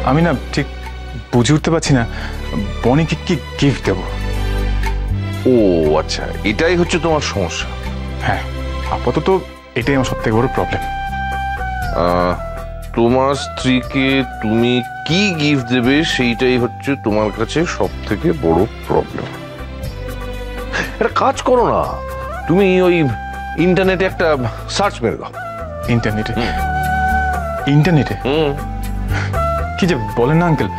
আমি না ঠিক বুঝে উঠতে পারছি না বনিকে কি গিফট দেব। ও আচ্ছা, এটাই হচ্ছে তোমার সমস্যা। হ্যাঁ, আপাতত এটাই আমার সবথেকে বড় প্রবলেম। তোমার স্ত্রীকে তুমি কি গিফট দেবে সেইটাই হচ্ছে তোমার কাছে সবথেকে বড় প্রবলেম। একটা কাজ করো না, তুমি ওই ইন্টারনেটে একটা সার্চ মেরে দাও। ইন্টারনেটে? ইন্টারনেটে কি যে বলেন না আঙ্কেল,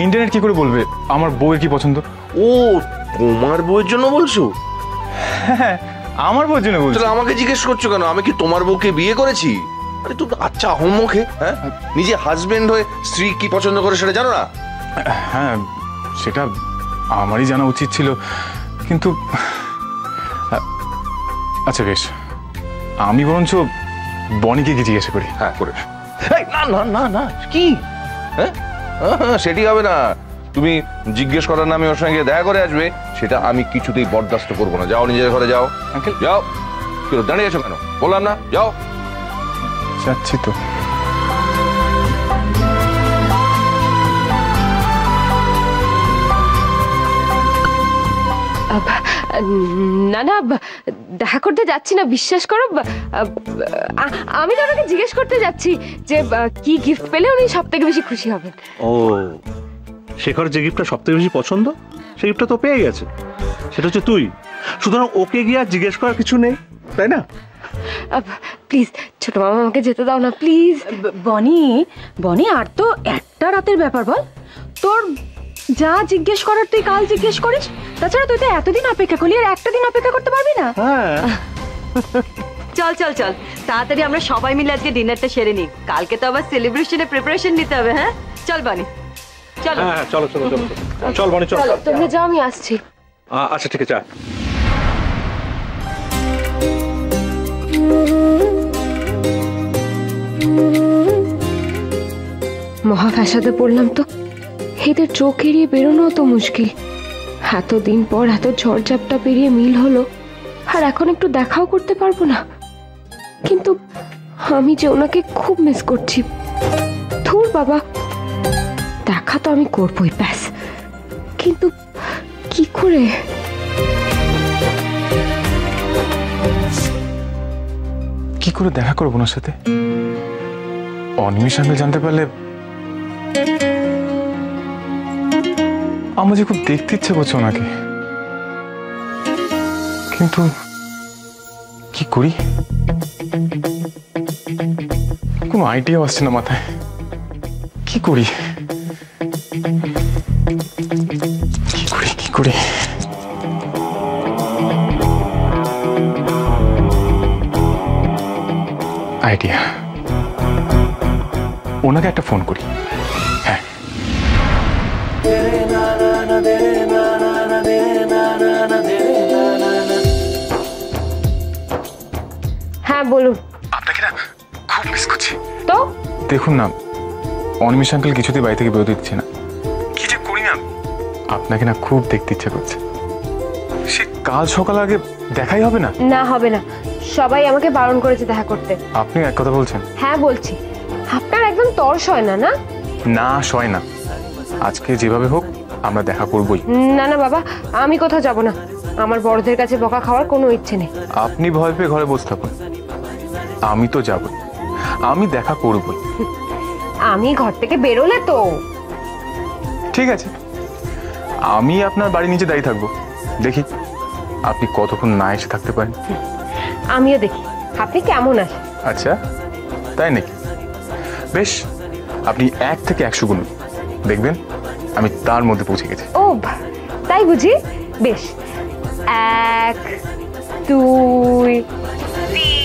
ইন্টারনেট কি করে বলবে আমার বউয়ের কি পছন্দ? ও, তোমার বউয়ের জন্য বলছো? হ্যাঁ, আমার বউয়ের জন্য বলছো। তাহলে আমাকে জিজ্ঞেস করছো কেন? আমি কি তোমার বউকে বিয়ে করেছি? আরে তুমি আচ্ছা হোমমুখে, হ্যাঁ, নিজে হাজবেন্ড হয়ে স্ত্রী কি পছন্দ করে সেটা জানো না? হ্যাঁ, সেটা আমারই জানা উচিত ছিল, কিন্তু আচ্ছা বেশ, আমি বরঞ্চ বনিকে কি জিজ্ঞাসা করি। হ্যাঁ করে। না না না না, কি? হ্যাঁ, সেটি হবে না। তুমি জিজ্ঞেস করার নামে ওর সঙ্গে দেখা করে আসবে, সেটা আমি কিছুতেই বরদাস্ত করবো না। যাও নিজের ঘরে যাও। আঙ্কেল যাও। কেন দাঁড়িয়ে আছো কেন? বললাম না যাও। যাচ্ছি তো। না না, দেখা করতে যাচ্ছি না, বিশ্বাস করো। আমি তো ওনাকে জিজ্ঞেস করতে যাচ্ছি যে কি গিফট পেলে উনি সব থেকে বেশি খুশি হবেন। ও, শেখর যে গিফটটা সব থেকে বেশি পছন্দ সেই গিফটটা তো পেয়ে গেছে, সেটা হচ্ছে তুই। সুতরাং ওকে গিয়ে আর জিজ্ঞেস করার কিছু নেই, তাই না? প্লিজ ছোট মামা, আমাকে যেতে দাও না প্লিজ। বনি বনি, আর তো একটা রাতের ব্যাপার, বল। তোর যা জিজ্ঞেস করার তুই কাল জিজ্ঞেস করিস। তাছাড়া তুই তো এতদিন অপেক্ষা করলি, আর একটা দিন অপেক্ষা করতে পারবি না? হ্যাঁ, চল চল চল, তাড়াতাড়ি আমরা সবাই মিলে আজকে ডিনারটা সেরে নিই। কালকে তো আবার সেলিব্রেশনের প্রিপারেশন নিতে হবে। হ্যাঁ চল বনি, চলো। হ্যাঁ, চলো চলো চলো চল বনি, চল। তোমরা যাও, আমি আসছি। আচ্ছা ঠিক আছে। মহা ফ্যাসাদে পড়লাম তো। এদের চোখ এড়িয়ে বেরোনো তো মুশকিল। এতদিন পর এত ঝড়ঝাপটা পেরিয়ে মিল হলো, আর এখন একটু দেখাও করতে পারবো না। কিন্তু আমি যে ওনাকে খুব মিস করছি। ধুর বাবা, দেখা তো আমি করবোই, ব্যাস। কিন্তু কি করে? কি করে দেখা করবো ওনার সাথে? অনিমেষ আঙ্কেল জানতে পারলে আমার যে খুব দেখতে ইচ্ছে করছে ওনাকে, কিন্তু কি করি? কোনো আইডিয়া আসছে না মাথায়। কি করি কি করি কি করি? আইডিয়া, ওনাকে একটা ফোন করি। হ্যাঁ, হ্যাঁ বলুন। আপনাকে না খুব মিস করছি। তো দেখুন না, অনিমেষ আঙ্কেল কিছুতেই বাড়ি থেকে বেরোতে দিচ্ছে না। কি যে করি না, আপনাকে না খুব দেখতে ইচ্ছে করছে। সে কাল সকাল আগে দেখাই হবে না? না, হবে না। সবাই আমাকে বারণ করেছে দেখা করতে। আপনি এক কথা বলছেন? হ্যাঁ বলছি। আপনার একদম তর্স হয় না? না না, সয় না। আজকে যেভাবে হোক আমরা দেখা করবই। না না বাবা, আমি কোথাও যাব না। আমার বড়দের কাছে বকা খাওয়ার কোনো ইচ্ছে নেই। আপনি ভয় পেয়ে ঘরে বসে থাকুন, আমি তো যাব, আমি দেখা করবই। আমি ঘর থেকে বেরোলে তো? ঠিক আছে, আমি আপনার বাড়ি নিচে দাঁড়িয়ে থাকবো, দেখি আপনি কতক্ষণ না এসে থাকতে পারেন। আমিও দেখি আপনি কেমন আছেন। আচ্ছা, তাই নাকি? বেশ, আপনি 1 থেকে 100 গুনুন, দেখবেন আমি তার মধ্যে পৌঁছে গেছি। ও তাই বুঝি? বেশ, 1 2 3